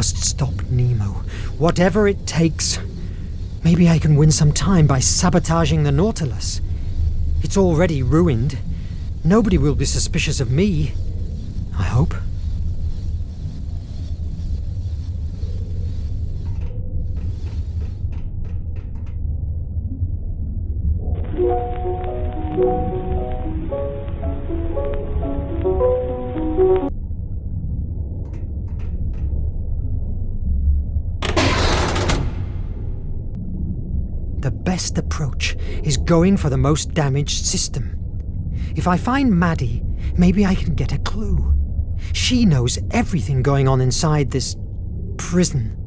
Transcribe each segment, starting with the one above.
must stop Nemo, whatever it takes. Maybe I can win some time by sabotaging the Nautilus. It's already ruined. Nobody will be suspicious of me. I hope. The best approach is going for the most damaged system. If I find Maddie, maybe I can get a clue. She knows everything going on inside this prison.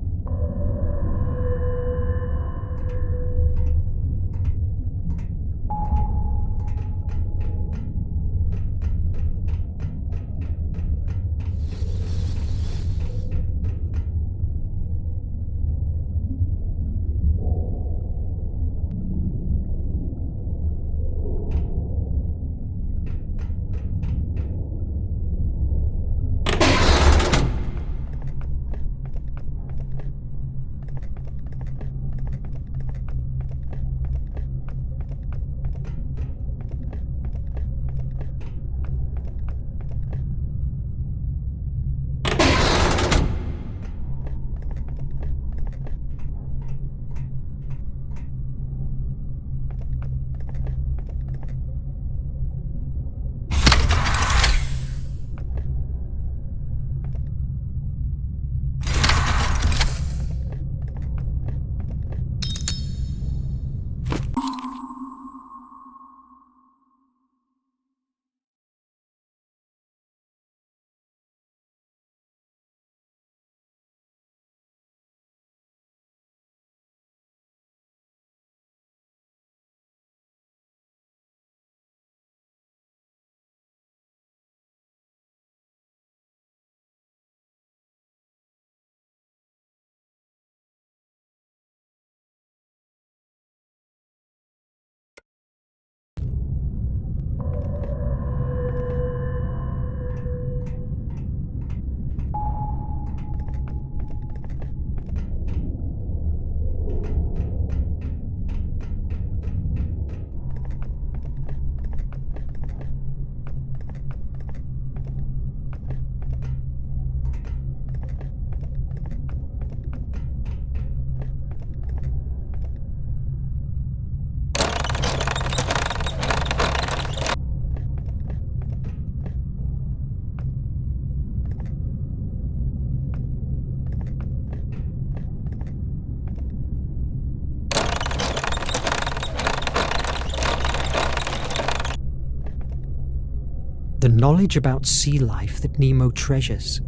The knowledge about sea life that Nemo treasures.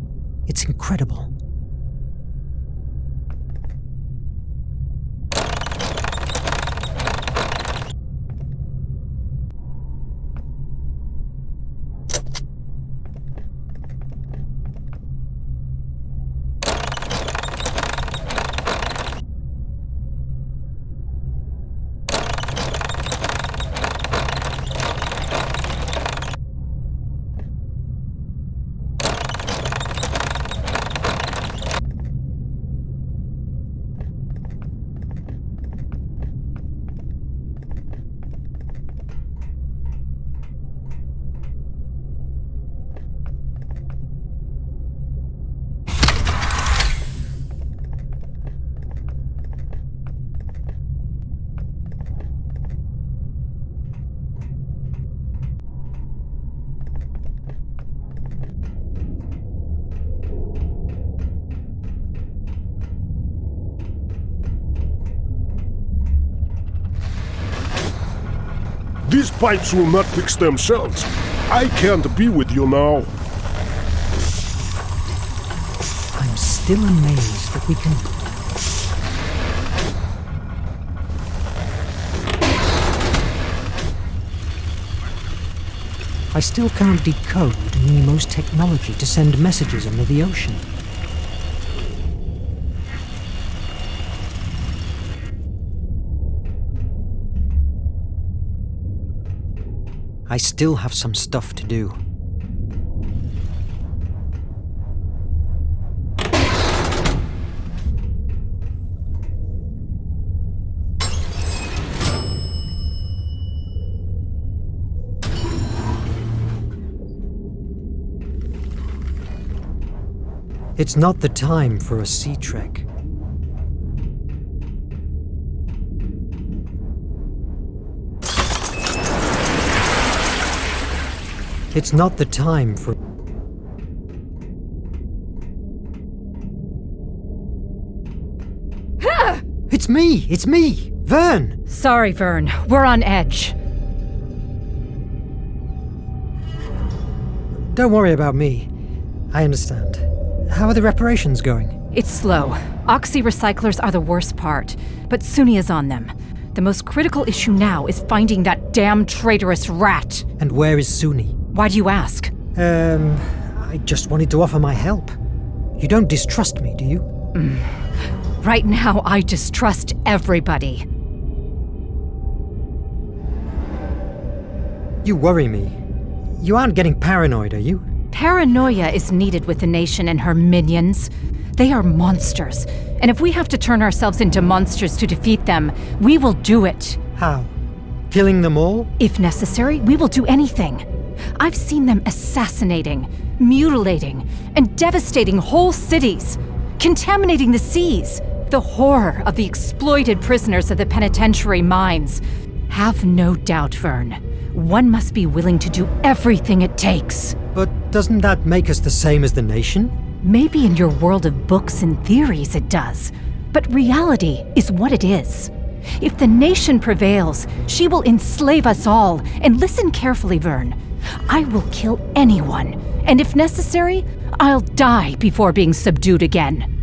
It's incredible. These pipes will not fix themselves. I can't be with you now. I'm still amazed that we can... I still can't decode Nemo's technology to send messages under the ocean. I still have some stuff to do. It's not the time for a sea trek. It's not the time for... It's me! It's me! Verne! Sorry, Verne. We're on edge. Don't worry about me. I understand. How are the reparations going? It's slow. Oxy recyclers are the worst part, but Suni is on them. The most critical issue now is finding that damn traitorous rat. And where is Suni? Why do you ask? I just wanted to offer my help. You don't distrust me, do you? Right now, I distrust everybody. You worry me. You aren't getting paranoid, are you? Paranoia is needed with the nation and her minions. They are monsters, and if we have to turn ourselves into monsters to defeat them, we will do it. How? Killing them all? If necessary, we will do anything. I've seen them assassinating, mutilating, and devastating whole cities, contaminating the seas. The horror of the exploited prisoners of the penitentiary mines. Have no doubt, Verne. One must be willing to do everything it takes. But doesn't that make us the same as the nation? Maybe in your world of books and theories it does, but reality is what it is. If the nation prevails, she will enslave us all. And listen carefully, Verne. I will kill anyone, and if necessary, I'll die before being subdued again.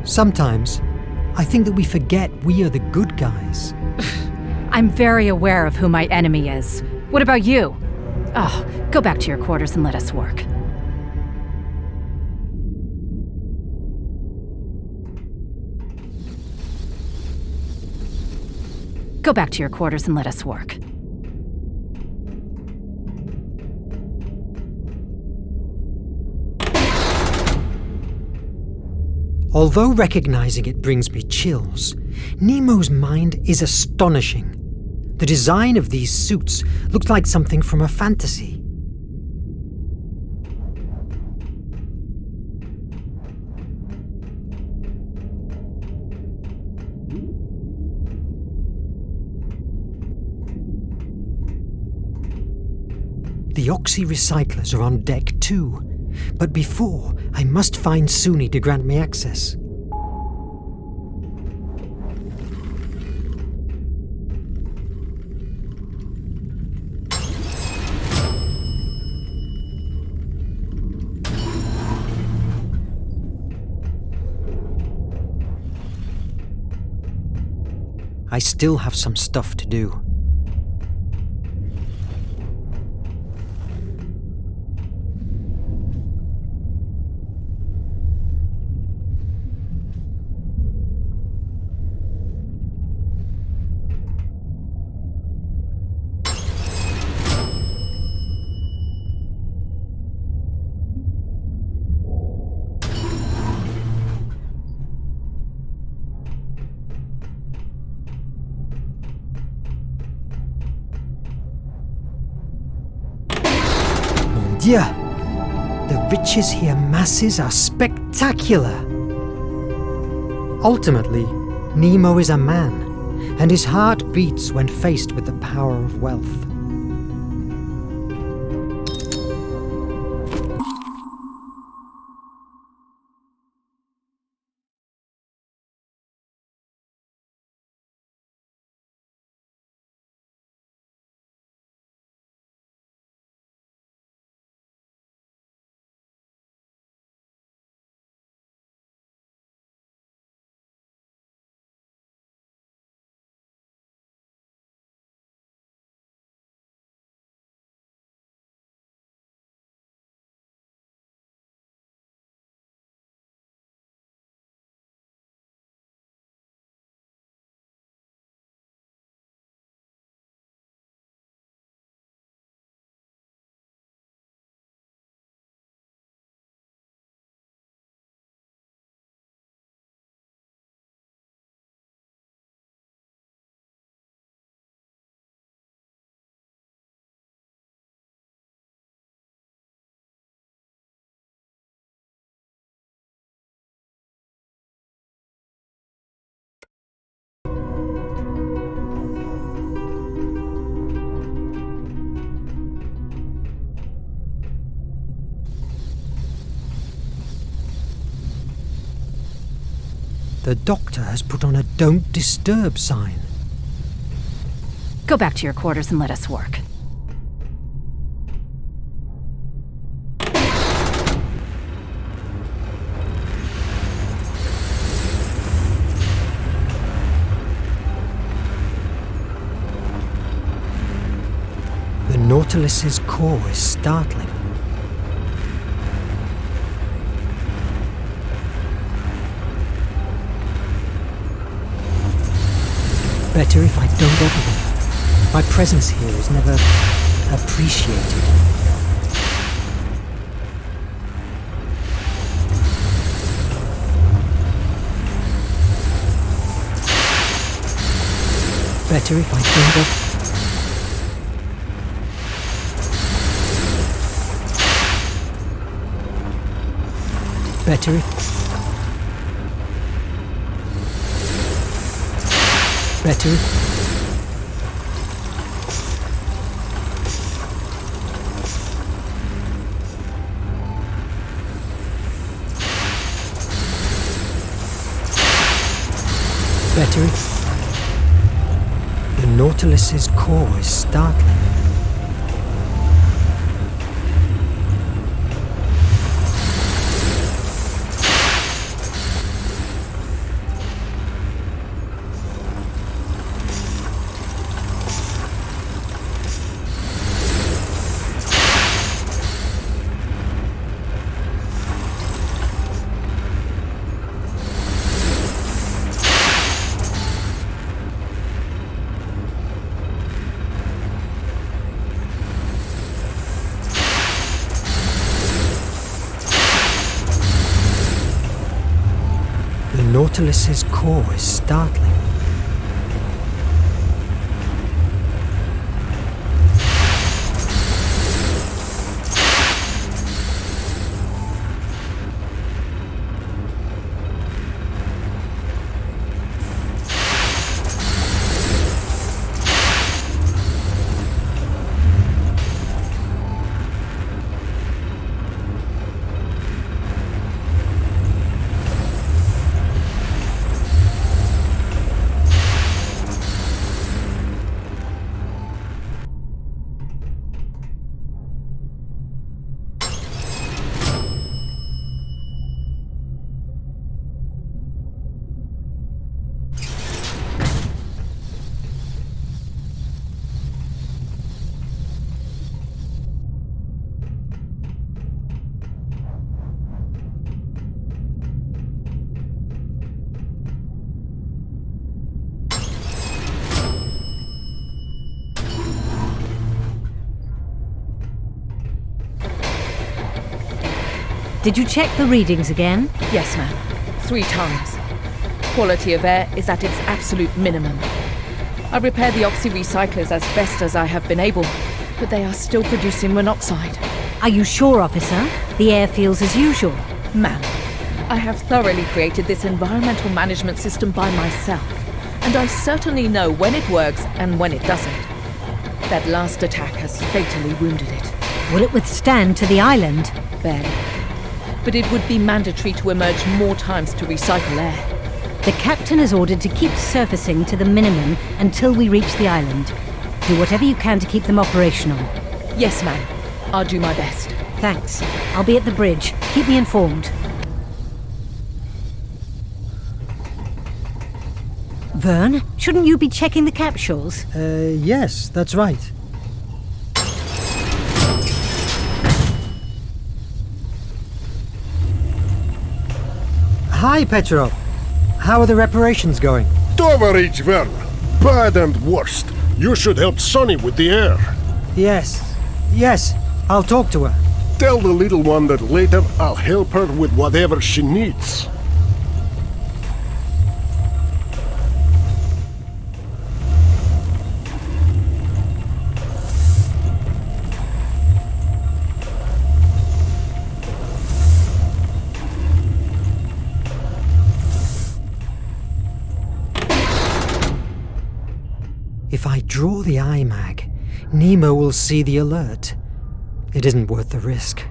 Sometimes, I think that we forget we are the good guys. I'm very aware of who my enemy is. What about you? Oh, go back to your quarters and let us work. Go back to your quarters and let us work. Although recognizing it brings me chills, Nemo's mind is astonishing. The design of these suits looks like something from a fantasy. The Oxy recyclers are on deck too, but before, I must find Suni to grant me access. I still have some stuff to do. Mon Dieu! The riches he amasses are spectacular! Ultimately, Nemo is a man, and his heart beats when faced with the power of wealth. The doctor has put on a "Don't Disturb" sign. Go back to your quarters and let us work. The Nautilus's core is startling. Better if I don't bother them. My presence here is never appreciated. Better if I don't bother. Better if... Better if... Better if... The Nautilus's core is startling. The Nautilus's core is startling. Did you check the readings again? Yes, ma'am. 3 times. Quality of air is at its absolute minimum. I repaired the oxy-recyclers as best as I have been able, but they are still producing monoxide. Are you sure, officer? The air feels as usual. Ma'am, I have thoroughly created this environmental management system by myself, and I certainly know when it works and when it doesn't. That last attack has fatally wounded it. Will it withstand to the island? Barely. But it would be mandatory to emerge more times to recycle air. The captain is ordered to keep surfacing to the minimum until we reach the island. Do whatever you can to keep them operational. Yes, ma'am. I'll do my best. Thanks. I'll be at the bridge. Keep me informed. Verne, shouldn't you be checking the capsules? Yes, that's right. Hi, Petrov. How are the reparations going? Tovarich Verne, bad and worst. You should help Sonny with the air. Yes, I'll talk to her. Tell the little one that later I'll help her with whatever she needs. If I draw the iMag, Nemo will see the alert. It isn't worth the risk.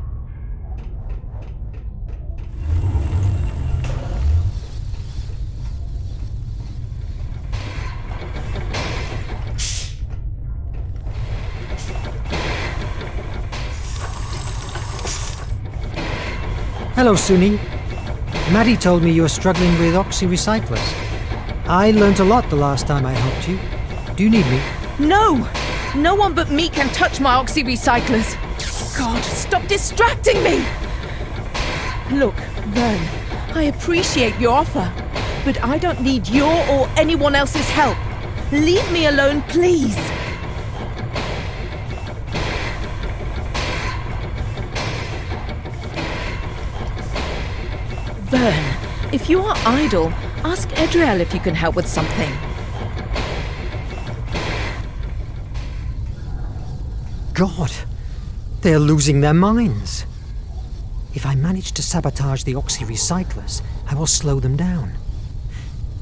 Hello, Suni. Maddie told me you were struggling with oxy-recyclers. I learnt a lot the last time I helped you. Do you need me? No! No one but me can touch my oxy-recyclers. God, stop distracting me! Look, Verne, I appreciate your offer, but I don't need your or anyone else's help. Leave me alone, please. Verne, if you are idle, ask Edriel if you can help with something. God, they're losing their minds. If I manage to sabotage the oxy-recyclers, I will slow them down.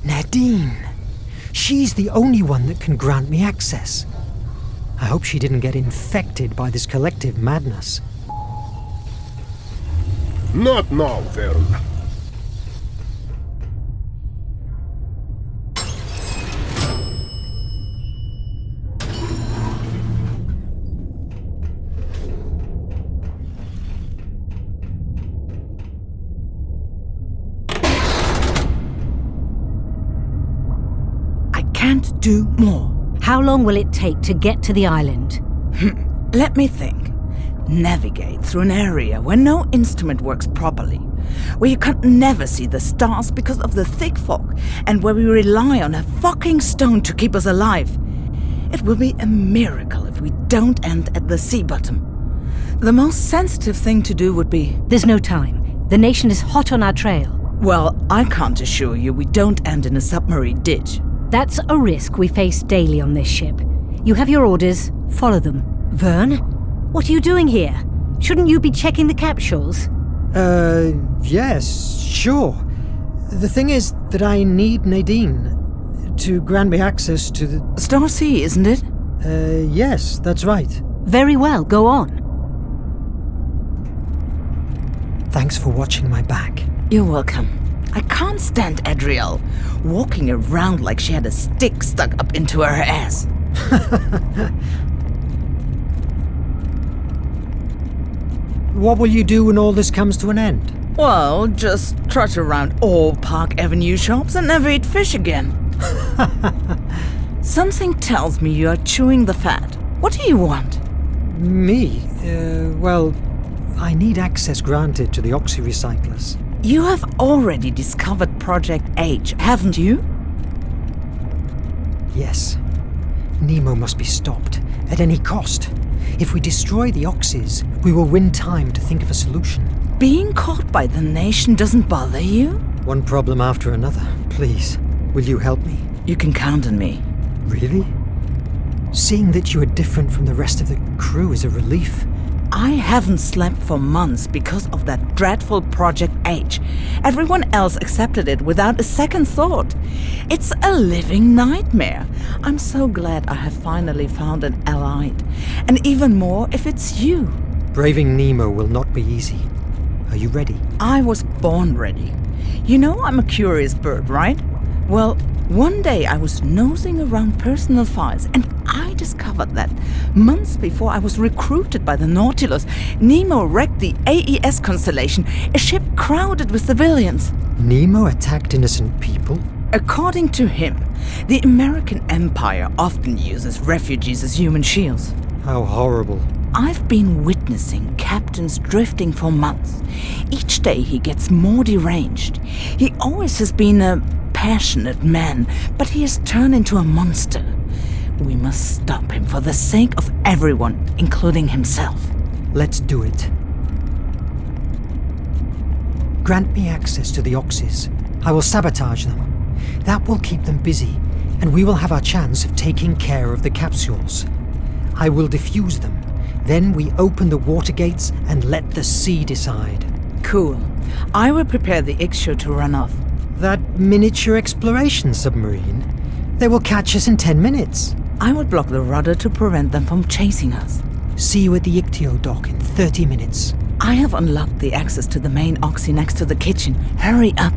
Nadine! She's the only one that can grant me access. I hope she didn't get infected by this collective madness. Not now, Verne. Can't do more. How long will it take to get to the island? Let me think. Navigate through an area where no instrument works properly, where you can never see the stars because of the thick fog, and where we rely on a fucking stone to keep us alive. It will be a miracle if we don't end at the sea bottom. The most sensitive thing to do would be... There's no time. The nation is hot on our trail. Well, I can't assure you we don't end in a submarine ditch. That's a risk we face daily on this ship. You have your orders, follow them. Verne? What are you doing here? Shouldn't you be checking the capsules? Yes, sure. The thing is that I need Nadine to grant me access to the... Star C, isn't it? Yes, that's right. Very well, go on. Thanks for watching my back. You're welcome. I can't stand Adriel, walking around like she had a stick stuck up into her ass. What will you do when all this comes to an end? Well, just trot around all Park Avenue shops and never eat fish again. Something tells me you are chewing the fat. What do you want? Me? Well, I need access granted to the oxy-recyclers. You have already discovered Project H, haven't you? Yes. Nemo must be stopped, at any cost. If we destroy the oxys, we will win time to think of a solution. Being caught by the nation doesn't bother you? One problem after another. Please, will you help me? You can count on me. Really? Seeing that you are different from the rest of the crew is a relief. I haven't slept for months because of that dreadful Project H. Everyone else accepted it without a second thought. It's a living nightmare. I'm so glad I have finally found an ally. And even more if it's you. Braving Nemo will not be easy. Are you ready? I was born ready. You know I'm a curious bird, right? Well, one day I was nosing around personal files and I discovered that months before I was recruited by the Nautilus, Nemo wrecked the AES constellation, a ship crowded with civilians. Nemo attacked innocent people? According to him, the American Empire often uses refugees as human shields. How horrible. I've been witnessing captains drifting for months. Each day he gets more deranged. He always has been a passionate man, but he has turned into a monster. We must stop him for the sake of everyone, including himself. Let's do it. Grant me access to the oxys. I will sabotage them. That will keep them busy, and we will have our chance of taking care of the capsules. I will defuse them. Then we open the water gates and let the sea decide. Cool. I will prepare the Ixio to run off. That miniature exploration submarine? They will catch us in 10 minutes. I will block the rudder to prevent them from chasing us. See you at the Ictio dock in 30 minutes. I have unlocked the access to the main oxy next to the kitchen. Hurry up.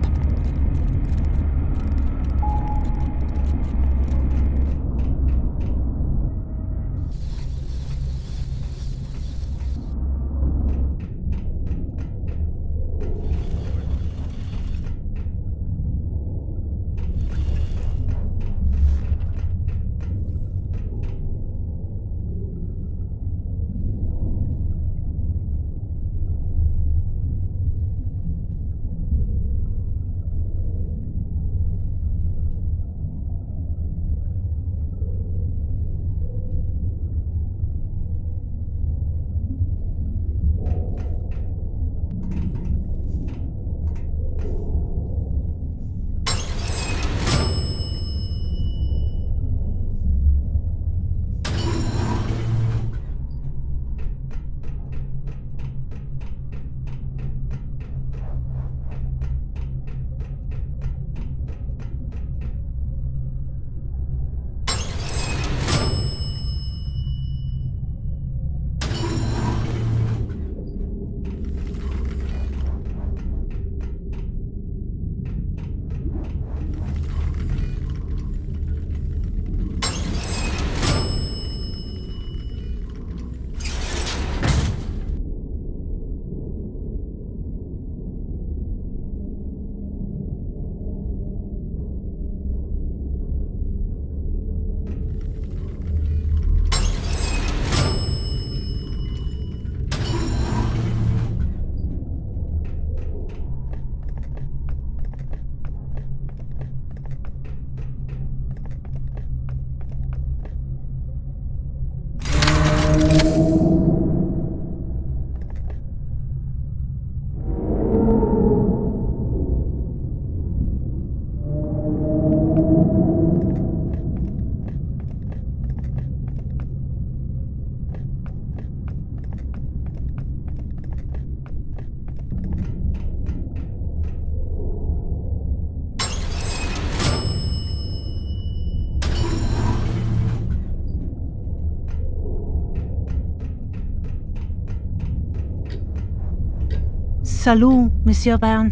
Salut, Monsieur Verne.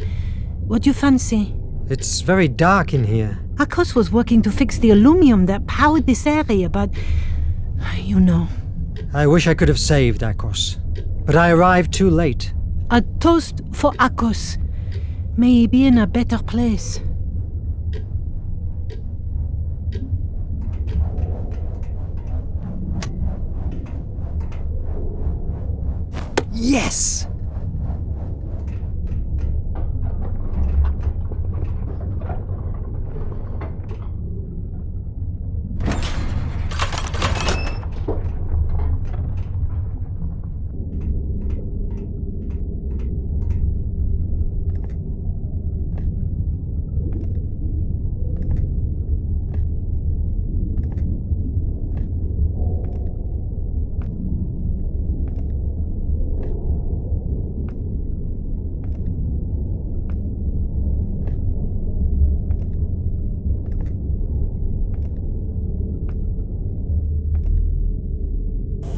What do you fancy? It's very dark in here. Akos was working to fix the aluminum that powered this area, but... you know. I wish I could have saved Akos, but I arrived too late. A toast for Akos. May he be in a better place. Yes!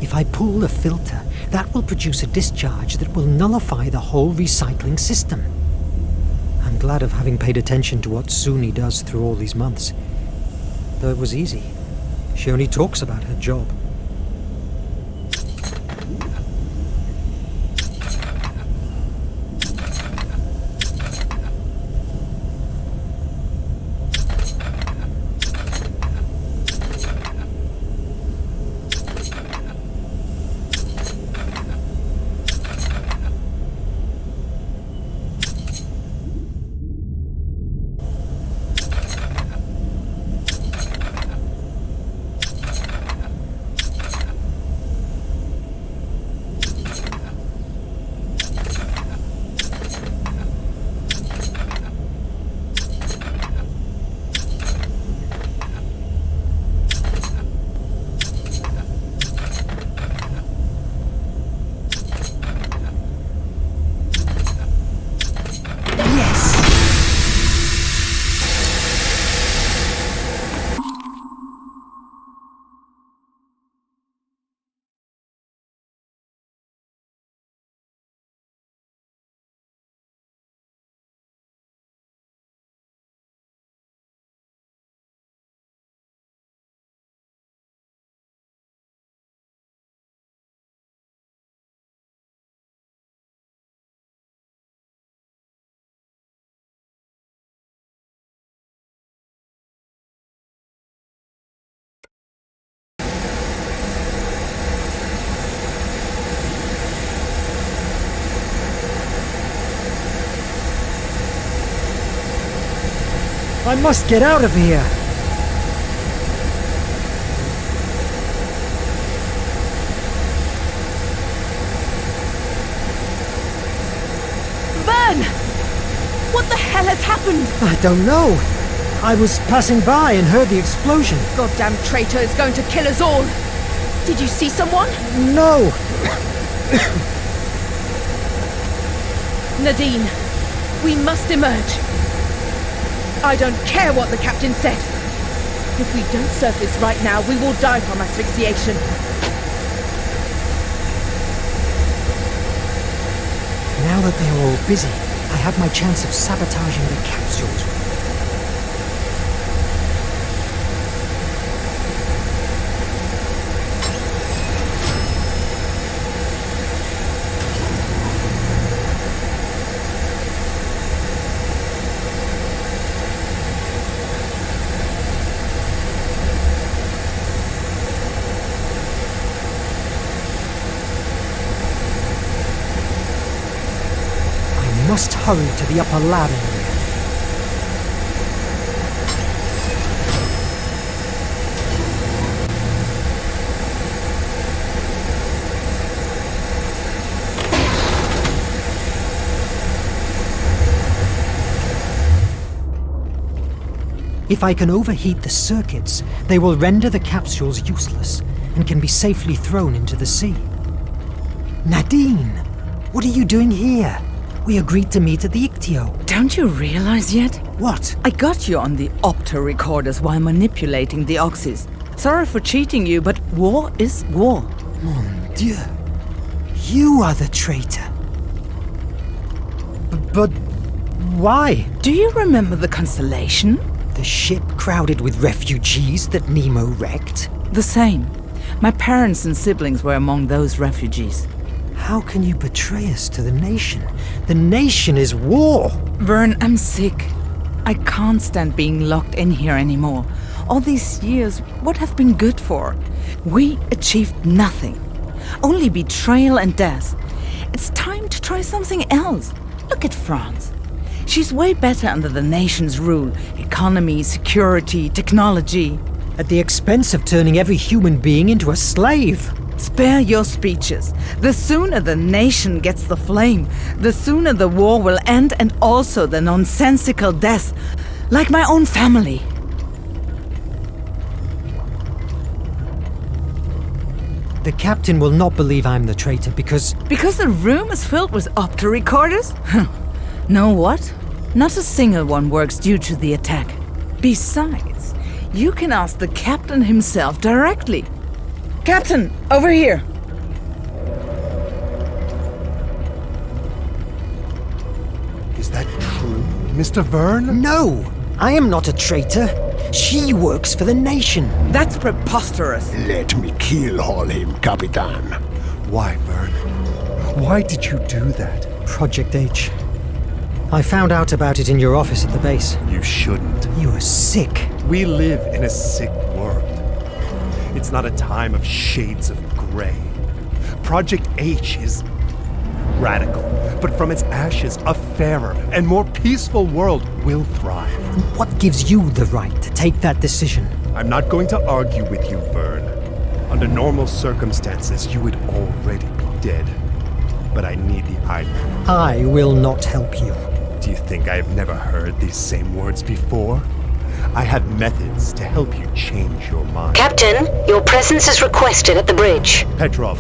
If I pull the filter, that will produce a discharge that will nullify the whole recycling system. I'm glad of having paid attention to what Suni does through all these months. Though it was easy. She only talks about her job. I must get out of here! Verne! What the hell has happened? I don't know. I was passing by and heard the explosion. Goddamn traitor is going to kill us all! Did you see someone? No! Nadine, we must emerge. I don't care what the captain said. If we don't surface right now, we will die from asphyxiation. Now that they are all busy, I have my chance of sabotaging the capsules. I must hurry to the upper lab area. If I can overheat the circuits, they will render the capsules useless and can be safely thrown into the sea. Nadine, what are you doing here? We agreed to meet at the Ictio. Don't you realize yet? What? I got you on the opto recorders while manipulating the oxys. Sorry for cheating you, but war is war. Mon Dieu. You are the traitor. But why? Do you remember the Constellation? The ship crowded with refugees that Nemo wrecked? The same. My parents and siblings were among those refugees. How can you betray us to the nation? The nation is war! Verne, I'm sick. I can't stand being locked in here anymore. All these years, what have been good for? We achieved nothing. Only betrayal and death. It's time to try something else. Look at France. She's way better under the nation's rule. Economy, security, technology. At the expense of turning every human being into a slave. Spare your speeches. The sooner the nation gets the flame, the sooner the war will end, and also the nonsensical death. Like my own family. The captain will not believe I'm the traitor because... Because the room is filled with opto recorders? Know what? Not a single one works due to the attack. Besides, you can ask the captain himself directly. Captain, over here! Is that true, Mr. Verne? No! I am not a traitor. She works for the nation. That's preposterous. Let me keyhole him, Capitan. Why, Verne? Why did you do that? Project H. I found out about it in your office at the base. You shouldn't. You are sick. We live in a sick world. It's not a time of shades of gray. Project H is radical, but from its ashes, a fairer and more peaceful world will thrive. What gives you the right to take that decision? I'm not going to argue with you, Verne. Under normal circumstances, you would already be dead. But I need the island. I will not help you. Do you think I have never heard these same words before? I have methods to help you change your mind. Captain, your presence is requested at the bridge. Petrov,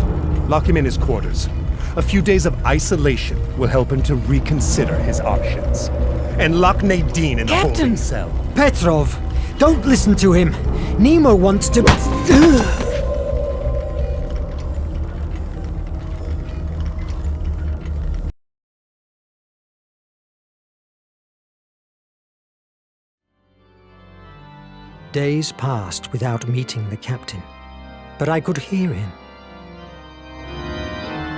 lock him in his quarters. A few days of isolation will help him to reconsider his options. And lock Nadine in the holding cell. Petrov, don't listen to him. Nemo wants to... Days passed without meeting the captain, but I could hear him.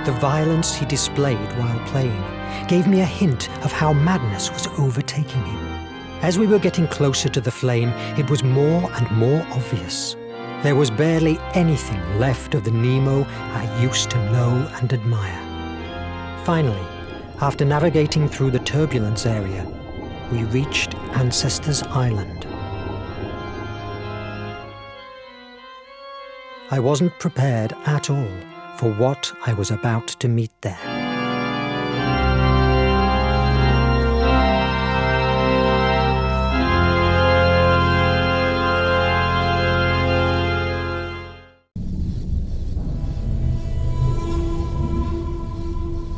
The violence he displayed while playing gave me a hint of how madness was overtaking him. As we were getting closer to the flame, it was more and more obvious. There was barely anything left of the Nemo I used to know and admire. Finally, after navigating through the turbulence area, we reached Ancestors Island. I wasn't prepared at all for what I was about to meet there.